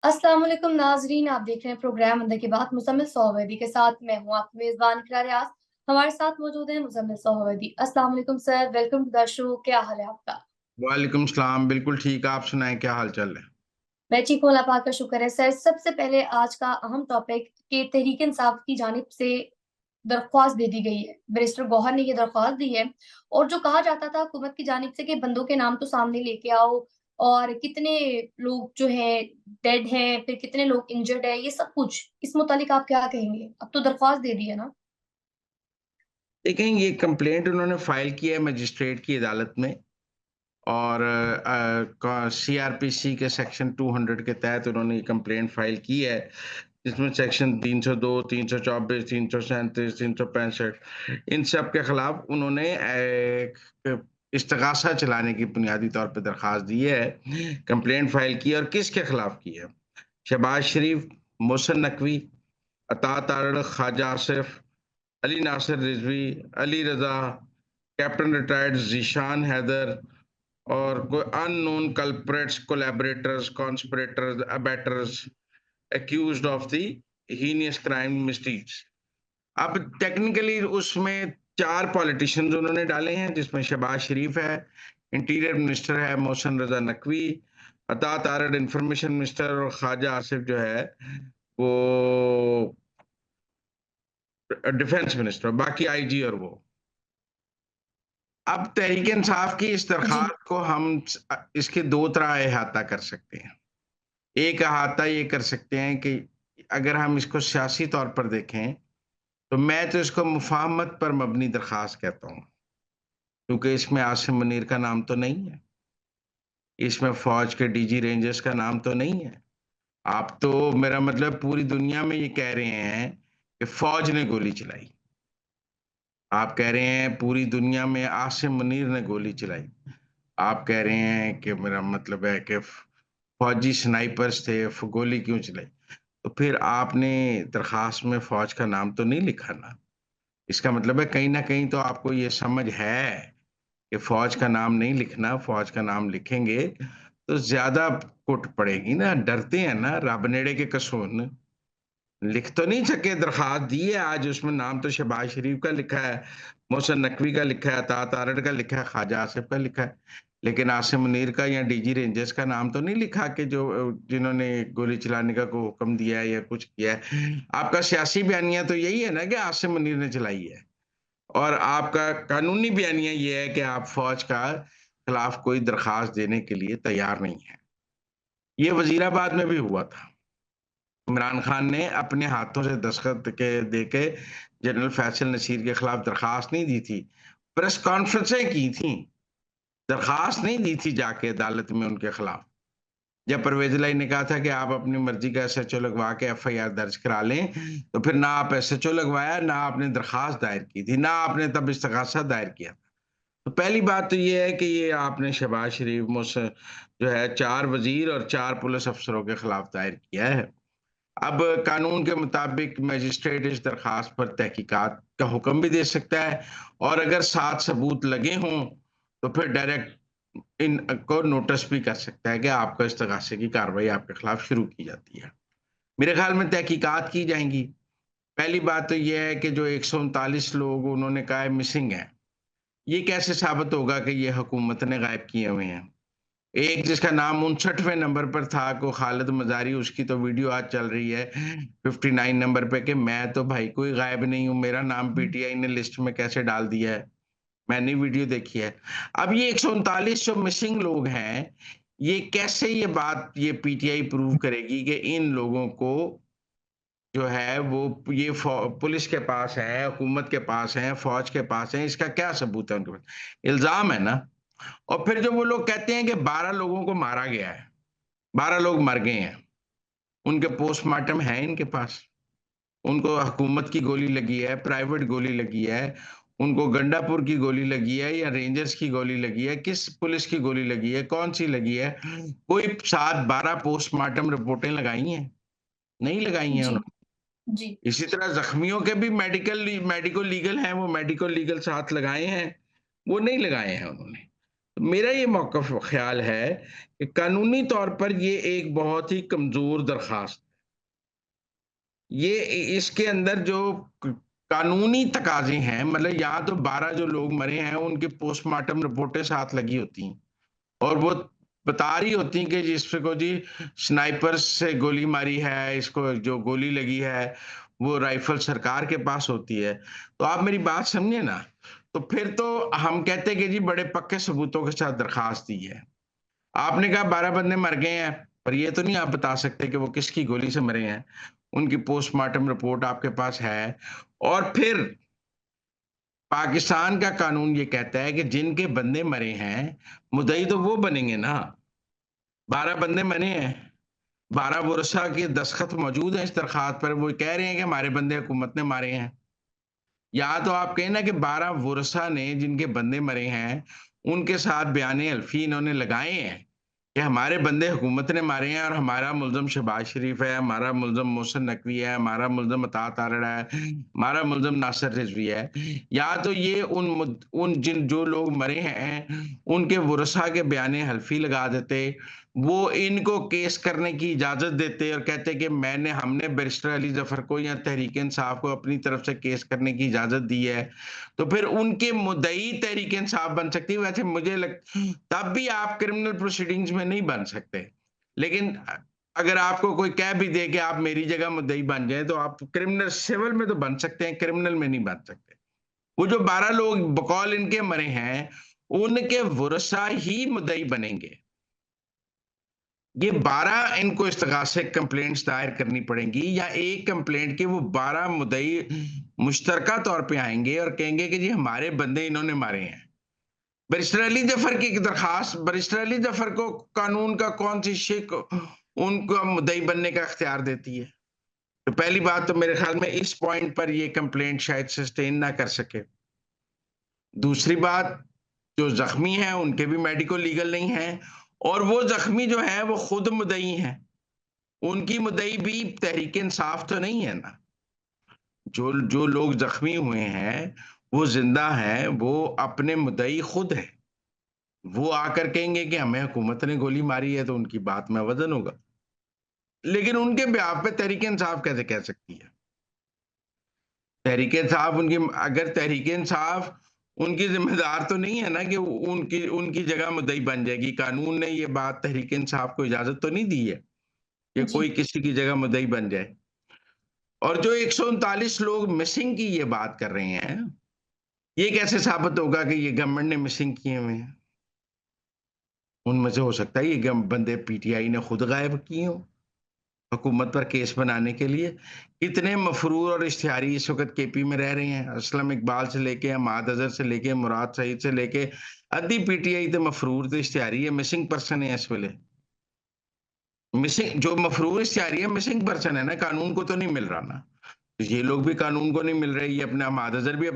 अस्सलाम वालेकुम नाजरीन, आप देख रहे हैं प्रोग्राम अंदर की बात मुज़म्मिल सोहवैदी के साथ। मैं हूं आपकी मेजबान इकरार रियाज। हमारे साथ मौजूद है मुज़म्मिल सोहवैदी। अस्सलाम वालेकुम sir, welcome to the show. क्या हाल है आपका? वालेकुम सलाम। बिल्कुल ठीक। आप सुनाएं, क्या हाल चाल है? मैं ठीक हूं, अल्लाह पाक का शुक्र है। सर, सबसे पहले आज का अहम टॉपिक कि तहरीक इंसाफ की जानिब से दरख्वास्त दे दी गई है। बैरिस्टर गौहर ने ये दरख्वास्त दी है और जो कहा जाता था हुकूमत की जानिब से कि बंदों के नाम तो सामने लेके आओ और कितने लोग जो है डेड हैं, फिर कितने लोग इंजर्ड है, ये सब कुछ इस मुतालिक आप क्या कहेंगे? अब तो दरख्वास्त दे दी है ना? देखें, ये कंप्लेंट उन्होंने फाइल की है मजिस्ट्रेट की अदालत में और सीआरपीसी के सेक्शन 200 के तहत उन्होंने ये कंप्लेंट फाइल की है, जिसमें सेक्शन 302, 324, 337, 365 इन सब के खिलाफ उन्होंने एक इस्तगासा चलाने की बुनियादी तौर पर दरखास्त दी है, कंप्लेंट फाइल की है। और किसके खिलाफ की है? शहबाज शरीफ, मोहसिन नकवी, अता तारड़, ख्वाजा आसिफ, अली नासिर रिजवी, अली रजा, कैप्टन रिटायर्ड जीशान हैदर और कोई unknown culprits, collaborators, conspirators, abettors accused of the heinous crime misdeeds। अब टेक्निकली उसमें 4 पॉलिटिशियंस उन्होंने डाले हैं, जिसमें शहबाज शरीफ है, इंटीरियर मिनिस्टर है मोहसिन रजा नकवी, अता तारड़ इंफॉर्मेशन मिनिस्टर और ख्वाजा आसिफ जो है वो डिफेंस मिनिस्टर, बाकी आईजी और वो। अब तहरीक इंसाफ की इस जी। दरखास्त को हम इसके 2 तरह अहाता कर सकते हैं। एक अहाता ये कर सकते हैं कि अगर हम इसको सियासी तौर पर देखें, तो मैं तो इसको मुफाहमत पर मबनी दरखास्त कहता हूँ, क्योंकि इसमें आसिम मुनीर का नाम तो नहीं है, इसमें फौज के डीजी रेंजर्स का नाम तो नहीं है। आप तो मेरा मतलब पूरी दुनिया में ये कह रहे हैं कि फौज ने गोली चलाई। आप कह रहे हैं पूरी दुनिया में आसिम मुनीर ने गोली चलाई। आप कह रहे हैं कि मेरा मतलब है कि फौजी स्नाइपर्स थे, गोली क्यों चलाई? तो फिर आपने दरखास्त में फौज का नाम तो नहीं लिखा ना। इसका मतलब है कहीं ना कहीं तो आपको ये समझ है कि फौज का नाम नहीं लिखना। फौज का नाम लिखेंगे तो ज्यादा कुट पड़ेगी ना। डरते हैं ना, रब नेड़े के कसून। लिख तो नहीं सके, दरखास्त दी है आज, उसमें नाम तो शहबाज शरीफ का लिखा है, मोहसिन नकवी का लिखा है, अता तारड़ का लिखा है, ख्वाजा आसिफ का लिखा है, लेकिन आसिम मुनीर का या डीजी रेंजर्स का नाम तो नहीं लिखा कि जो जिन्होंने गोली चलाने का को हुक्म दिया है या कुछ किया है। आपका सियासी बयानिया तो यही है ना कि आसिम मुनीर ने चलाई है, और आपका कानूनी बयानिया ये है कि आप फौज का खिलाफ कोई दरखास्त देने के लिए तैयार नहीं है। ये वजीराबाद में भी हुआ था। इमरान खान ने अपने हाथों से दस्तखत के देके जनरल फैसल नसीर के खिलाफ दरखास्त नहीं दी थी, प्रेस कॉन्फ्रेंसें की थी, दरखास्त नहीं दी थी जाके अदालत में उनके खिलाफ। जब परवेज लाई ने कहा था कि आप अपनी मर्जी का एसएचओ लगवा के एफआईआर दर्ज करा लें, तो फिर ना आप एसएचओ लगवाया, ना आपने दरखास्त दायर की थी, ना आपने तब इस्तगासा दायर किया। तो पहली बात तो ये है कि ये आपने शहबाज शरीफ मुझसे जो है 4 वजीर और 4 पुलिस अफसरों के खिलाफ दायर किया है। अब कानून के मुताबिक मजिस्ट्रेट इस दरखास्त पर तहकीकात का हुक्म भी दे सकता है, और अगर 7 सबूत लगे हों तो फिर डायरेक्ट इनको नोटिस भी कर सकता है कि आपका इस्तगासे की कार्रवाई आपके खिलाफ शुरू की जाती है। मेरे ख्याल में तहकीकात की जाएंगी। पहली बात तो यह है कि जो 139 लोग उन्होंने कहा है मिसिंग है, ये कैसे साबित होगा कि ये हुकूमत ने गायब किए हुए हैं? एक जिसका नाम 59वें नंबर पर था, को खालिद मजारी, उसकी तो वीडियो आज चल रही है 59 नंबर पे कि मैं तो भाई कोई गायब नहीं हूं, मेरा नाम पीटीआई ने लिस्ट में कैसे डाल दिया है। मैंने वीडियो देखी है। अब ये 139 जो मिसिंग लोग हैं, ये कैसे ये बात ये पीटीआई प्रूव करेगी कि इन लोगों को जो है वो ये पुलिस के पास है, हुकूमत के पास है, फौज के पास है? इसका क्या सबूत है उनके पास? इल्जाम है ना। और फिर जो वो लोग कहते हैं कि 12 लोगों को मारा गया है, 12 लोग मर गए हैं, उनके पोस्टमार्टम है इनके पास। उनको हुकूमत की गोली लगी है, प्राइवेट गोली लगी है, उनको गंडापुर की गोली लगी है या रेंजर्स की गोली लगी है, किस पुलिस की गोली लगी है, कौन सी लगी है? कोई 7-12 पोस्टमार्टम रिपोर्टें लगाई हैं? नहीं लगाई हैं जी। उन्होंने। जी। इसी तरह जख्मियों के भी मेडिको लीगल हैं, वो मेडिको लीगल साथ लगाए हैं? वो नहीं लगाए हैं उन्होंने। मेरा ये मौक़िफ़ ख़्याल है कि कानूनी तौर पर ये एक बहुत ही कमज़ोर दरख़्वास्त, ये इसके अंदर जो क कानूनी तकाज़े हैं, मतलब यहाँ तो 12 जो लोग मरे हैं, उनकी पोस्टमार्टम रिपोर्टें साथ लगी होती हैं और वो बता रही होती हैं कि जिसको जी स्नाइपर से गोली मारी है, इसको जो गोली लगी है, वो राइफ़ल सरकार के पास होती है। तो आप मेरी बात समझे ना? तो फिर तो हम कहते हैं कि जी बड़े पक्के सबूतों के साथ दरख़्वास्त दी है। आपने कहा 12 बंदे मर गए हैं, पर ये तो नहीं आप बता सकते कि वो किसकी गोली से मरे हैं। उनकी पोस्टमार्टम रिपोर्ट आपके पास है और फिर पाकिस्तान का कानून ये कहता है कि जिनके बंदे मरे हैं, मुद्दई तो वो बनेंगे ना। 12 बंदे मरे हैं, 12 वर्षा के दस्तखत मौजूद हैं इस दरख़्वास्त पर, वो कह रहे हैं कि हमारे बंदे हुकूमत ने मारे हैं। या तो आप कहें ना कि 12 वर्षा ने जिनके बंदे मरे हैं, उनके साथ बयान हल्फ़ी इन्होंने लगाए हैं कि हमारे बंदे हुकूमत ने मारे हैं और हमारा मुल्ज़िम शहबाज़ शरीफ है, हमारा मुल्ज़िम मोहसिन नकवी है, हमारा मुल्ज़िम अतात आरड़ा है, हमारा मुल्ज़िम नासिर रिज़वी है। या तो ये उन जिन जो लोग मरे हैं, उनके वरसा के बयान हल्फ़ी लगा देते, वो इनको केस करने की इजाज़त देते और कहते कि हमने बैरिस्टर अली ज़फ़र को या तहरीक-ए-इंसाफ को अपनी तरफ से केस करने की इजाज़त दी है, तो फिर उनके मुद्दई तहरीक-ए-इंसाफ बन सकती है। वैसे मुझे लग तब भी आप क्रिमिनल प्रोसीडिंग्स में नहीं बन सकते। लेकिन अगर आपको कोई कह भी दे कि आप मेरी जगह मुद्दई बन जाएँ, तो आप क्रिमिनल सिविल में तो बन सकते हैं, क्रिमिनल में नहीं बन सकते। वो जो 12 लोग बकौल इनके मरे हैं, उनके वरसा ही मुद्दई बनेंगे। ये 12 इनको इस्तग़ासे कंप्लेंट्स दायर करनी पड़ेंगी या एक कंप्लेंट के वो 12 मुद्दई मुश्तरका तौर पे आएँगे और कहेंगे कि जी हमारे बंदे इन्होंने मारे हैं। बैरिस्टर अली ज़फ़र की दरख़्वास्त बैरिस्टर अली ज़फ़र को कानून का कौन-सी शिक उनको मुद्दई बनने का इख्तियार देती है? तो पहली बात तो मेरे ख़्याल में इस पॉइंट पर ये कंप्लेंट शायद सस्टेन ना कर सके। दूसरी बात, जो ज़ख्मी हैं उनके भी मेडिको लीगल नहीं हैं और वो ज़ख्मी जो हैं वो खुद मुद्दई हैं। उनकी मुद्दई भी तहरीक-ए-इंसाफ तो नहीं है ना। जो जो लोग ज़ख्मी हुए हैं, वो ज़िंदा हैं, वो अपने मुद्दई खुद हैं। वो आकर कहेंगे कि हमें हुकूमत ने गोली मारी है, तो उनकी बात में वज़न होगा। लेकिन उनके बिहाफ़ पे तहरीक-ए-इंसाफ कैसे कह सकती है? तहरीक-ए-इंसाफ उनकी अगर तहरीक-ए-इंसाफ उनकी ज़िम्मेदार तो नहीं है ना कि उनकी उनकी जगह मुद्दई बन जाएगी। कानून ने ये बात तहरीक-ए-इंसाफ को इजाज़त तो नहीं दी है कि जी। कोई किसी की जगह मुद्दई बन जाए। और जो 139 लोग मिसिंग की ये बात कर रहे हैं, ये कैसे साबित होगा कि ये गवर्नमेंट ने मिसिंग किए हुए हैं? उनमें से हो सकता है ये गम बंदे पीटीआई ने खुद गायब किए हों, हुकूमत पर केस बनाने के लिए। कितने मफरूर और इश्तिहारी इस वक़्त केपी में रह रहे हैं। असलम इकबाल से लेके, हमाद अज़हर से लेके, मुराद सईद से लेके, अद्धी पीटीआई ते मफरूर ते इश्तिहारी है, मिसिंग पर्सन है इस वेले। मिसिंग जो मफरूर इश्तिहारी है, मिसिंग पर्सन है ना, कानून को तो नहीं मिल रहा ना। तो ये लोग भी कानून को नहीं मिल रहे, ये अपना हमाद अज़हर भी अपने